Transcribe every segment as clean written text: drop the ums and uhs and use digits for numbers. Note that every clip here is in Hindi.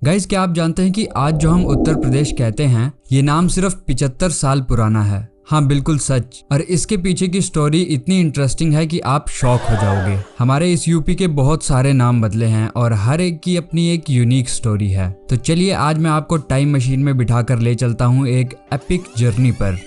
गाइस, क्या आप जानते हैं कि आज जो हम उत्तर प्रदेश कहते हैं ये नाम सिर्फ 75 साल पुराना है। हाँ, बिल्कुल सच। और इसके पीछे की स्टोरी इतनी इंटरेस्टिंग है कि आप शॉक हो जाओगे। हमारे इस यूपी के बहुत सारे नाम बदले हैं और हर एक की अपनी एक यूनिक स्टोरी है। तो चलिए आज मैं आपको टाइम मशीन में बिठाकर ले चलता हूँ एक एपिक जर्नी पर।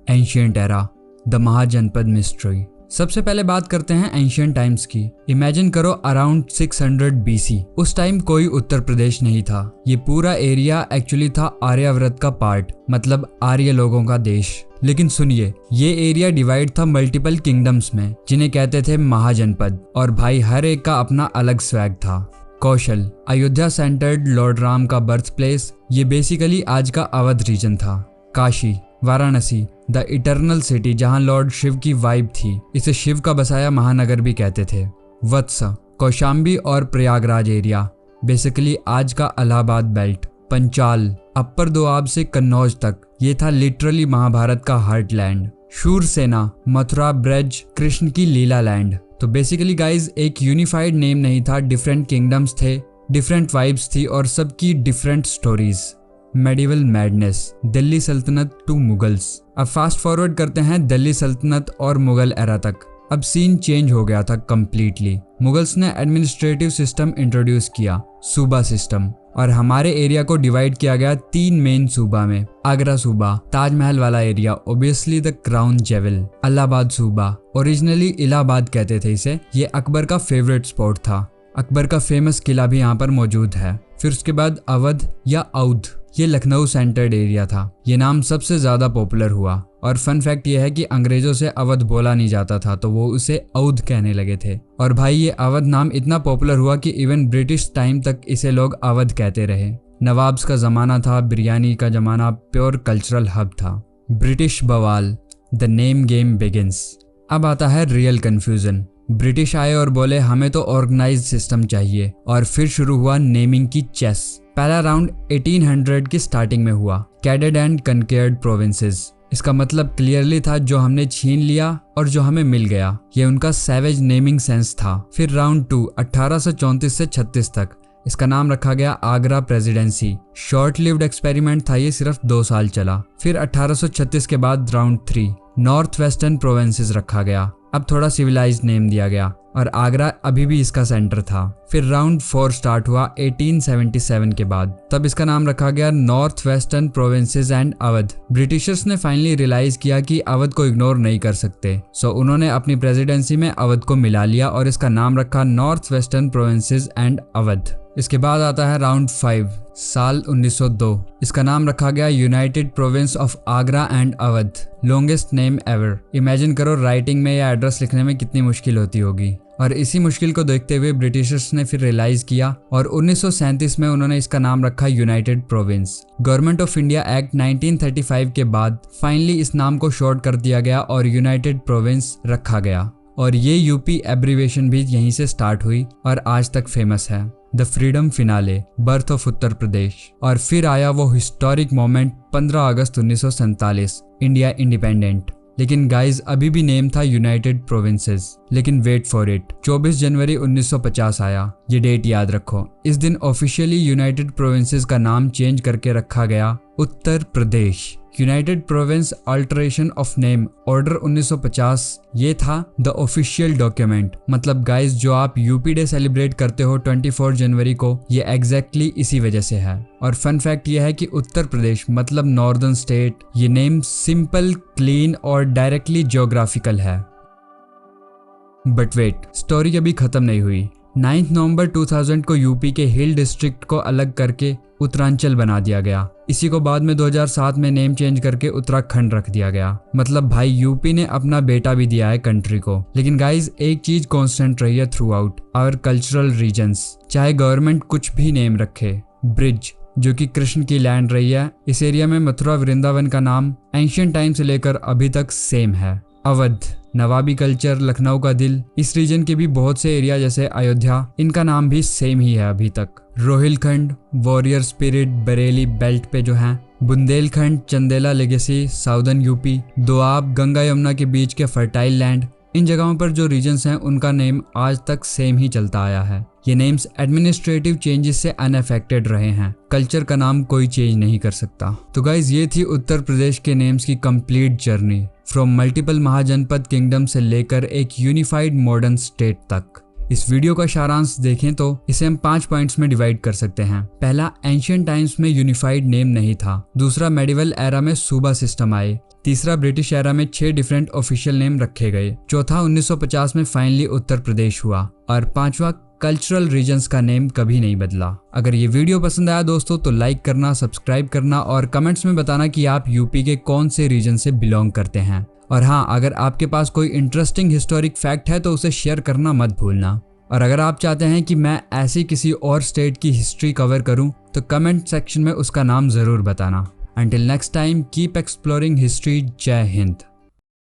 Ancient era, the Mahajanapada mystery. सबसे पहले बात करते हैं एंशिएंट टाइम्स की। इमेजिन करो अराउंड 600 बीसी। उस टाइम कोई उत्तर प्रदेश नहीं था। ये पूरा एरिया एक्चुअली था आर्यावर्त का पार्ट, मतलब आर्य लोगों का देश। लेकिन सुनिए, ये एरिया डिवाइड था मल्टीपल किंगडम्स में, जिन्हें कहते थे महाजनपद। और भाई हर एक का अपना अलग स्वैग था। कौशल, अयोध्या सेंटर्ड लॉर्ड राम का बर्थ प्लेस, ये बेसिकली आज का अवध रीजन था। Kashi, Varanasi, the eternal city, जहां लॉर्ड शिव की वाइब थी, इसे शिव का बसाया महानगर भी कहते थे। वत्स, कौशाम्बी और प्रयागराज एरिया, बेसिकली आज का इलाहाबाद बेल्ट। पंचाल, अपर दोआब से कन्नौज तक, ये था लिटरली महाभारत का हार्टलैंड। शूरसेना, मथुरा ब्रज, कृष्ण की लीला लैंड। तो बेसिकली गाइज एक यूनिफाइड नेम नहीं था, डिफरेंट किंगडम्स थे, डिफरेंट वाइब्स थी और सबकी different stories. Medieval madness, Delhi सल्तनत टू मुगल्स। अब फास्ट फॉरवर्ड करते हैं दिल्ली सल्तनत और मुगल एरा तक। अब सीन चेंज हो गया था कम्प्लीटली। मुगल्स ने एडमिनिस्ट्रेटिव सिस्टम इंट्रोड्यूस किया, सूबा सिस्टम, और हमारे एरिया को डिवाइड किया गया 3 मेन सूबा में। आगरा सूबा, ताजमहल वाला एरिया, ओबियसली द क्राउन जेवल। इलाहाबाद सूबा, ओरिजिनली इलाहाबाद कहते थे इसे, ये अकबर का फेवरेट स्पॉट था। अकबर का फेमस किला भी यहाँ पर मौजूद है। फिर उसके बाद अवध या औध, ये लखनऊ सेंटर्ड एरिया था। ये नाम सबसे ज्यादा पॉपुलर हुआ और फन फैक्ट ये है कि अंग्रेजों से अवध बोला नहीं जाता था तो वो उसे औध कहने लगे थे। और भाई ये अवध नाम इतना पॉपुलर हुआ कि इवन ब्रिटिश टाइम तक इसे लोग अवध कहते रहे। नवाब्स का जमाना था, बिरयानी का जमाना, प्योर कल्चरल हब था। ब्रिटिश बवाल, द नेम गेम बिगिंस। अब आता है रियल कंफ्यूजन। ब्रिटिश आए और बोले हमें तो ऑर्गेनाइज्ड सिस्टम चाहिए, और फिर शुरू हुआ नेमिंग की चेस। पहला राउंड 1800 की स्टार्टिंग में हुआ, कैडेड एंड कनकेयर्ड प्रोविंसेस। इसका मतलब क्लियरली था जो हमने छीन लिया और जो हमें मिल गया। ये उनका सैवेज नेमिंग सेंस था। फिर राउंड 2 1834 से 36 तक, इसका नाम रखा गया Agra presidency. Short lived experiment था ये, सिर्फ 2 साल चला। फिर 1836 के बाद राउंड 3 नॉर्थ वेस्टर्न प्रोविंसेस रखा गया। अब थोड़ा सिविलाइज्ड नेम दिया गया और आगरा अभी भी इसका सेंटर था। फिर राउंड 4 स्टार्ट हुआ 1877 के बाद, तब इसका नाम रखा गया north western provinces and Awadh. Britishers ने फाइनली रियलाइज किया कि अवध को इग्नोर नहीं कर सकते, सो उन्होंने अपनी प्रेसिडेंसी में अवध को मिला लिया और इसका नाम रखा north western provinces and Awadh. इसके बाद आता है राउंड 5 साल 1902, इसका नाम रखा गया United province of Agra and Awadh. Longest name ever. Imagine करो राइटिंग में या एड्रेस लिखने में कितनी मुश्किल होती होगी। और इसी मुश्किल को देखते हुए ब्रिटिशर्स ने फिर रियलाइज किया और 1937 में उन्होंने इसका नाम रखा United province. Government of India act 1935 के बाद फाइनली इस नाम को शॉर्ट कर दिया गया और यूनाइटेड प्रोविंस रखा गया। और ये यूपी एब्रीवेशन भी यहीं से स्टार्ट हुई और आज तक फेमस है। The freedom finale, birth of Uttar Pradesh. और फिर आया वो historic moment 15 August 1947, India independent. लेकिन गाइज अभी भी नेम था यूनाइटेड प्रोविंसेस। लेकिन वेट फॉर इट, 24 जनवरी 1950 आया। ये डेट याद रखो। इस दिन ऑफिशियली यूनाइटेड प्रोविंसेस का नाम चेंज करके रखा गया Uttar Pradesh. United Province alteration of name order 1950, ये था द ऑफिशियल डॉक्यूमेंट। मतलब गाइज जो आप यूपी डे सेलिब्रेट करते हो 24 जनवरी को, ये एग्जैक्टली इसी वजह से है। और फन फैक्ट ये है कि उत्तर प्रदेश मतलब नॉर्दर्न स्टेट, ये नेम सिंपल, क्लीन और डायरेक्टली ज्योग्राफिकल है। बट वेट, स्टोरी अभी खत्म नहीं हुई। 9 नवंबर 2000 को यूपी के हिल डिस्ट्रिक्ट को अलग करके उत्तरांचल बना दिया गया। इसी को बाद में 2007 में नेम चेंज करके उत्तराखंड रख दिया गया। मतलब भाई यूपी ने अपना बेटा भी दिया है कंट्री को। लेकिन गाइज एक चीज कांस्टेंट रही है throughout our cultural reasons, चाहे गवर्नमेंट कुछ भी नेम रखे। ब्रिज, जो कि कृष्ण की लैंड रही है, इस एरिया में मथुरा वृंदावन का नाम एंशिएंट टाइम से लेकर अभी तक सेम है। अवध, नवाबी कल्चर, लखनऊ का दिल, इस रीजन के भी बहुत से एरिया जैसे अयोध्या, इनका नाम भी सेम ही है अभी तक। Rohilkhand, warrior spirit, Bareilly belt पे जो है। Bundelkhand, Chandela legacy, southern UP, Doab, Ganga Yamuna के बीच के फर्टाइल लैंड, इन जगहों पर जो रीजन्स हैं उनका नेम आज तक सेम ही चलता आया है। ये नेम्स एडमिनिस्ट्रेटिव चेंजेस से अनअफेक्टेड रहे हैं, कल्चर का नाम कोई चेंज नहीं कर सकता। तो गाइज ये थी उत्तर प्रदेश के नेम्स की complete journey, from multiple Mahajanapada kingdom से लेकर एक यूनिफाइड मॉडर्न स्टेट तक। इस वीडियो का सारांश देखें तो इसे हम 5 पॉइंट्स में डिवाइड कर सकते हैं। पहला, एंशिएंट टाइम्स में यूनिफाइड नेम नहीं था। दूसरा, मेडिवल एरा में सूबा सिस्टम आए। तीसरा, ब्रिटिश एरा में 6 डिफरेंट ऑफिशियल नेम रखे गए। चौथा, 1950 में फाइनली उत्तर प्रदेश हुआ। और पांचवा, कल्चरल रीजन्स का नेम कभी नहीं बदला। अगर ये वीडियो पसंद आया दोस्तों तो लाइक करना, सब्सक्राइब करना और कमेंट्स में बताना कि आप यूपी के कौन से रीजन से बिलोंग करते हैं। और हाँ, अगर आपके पास कोई इंटरेस्टिंग हिस्टोरिक फैक्ट है तो उसे शेयर करना मत भूलना। और अगर आप चाहते हैं कि मैं ऐसी किसी और स्टेट की हिस्ट्री कवर करूं तो कमेंट सेक्शन में उसका नाम जरूर बताना। Until next time, keep exploring history. Jai Hind.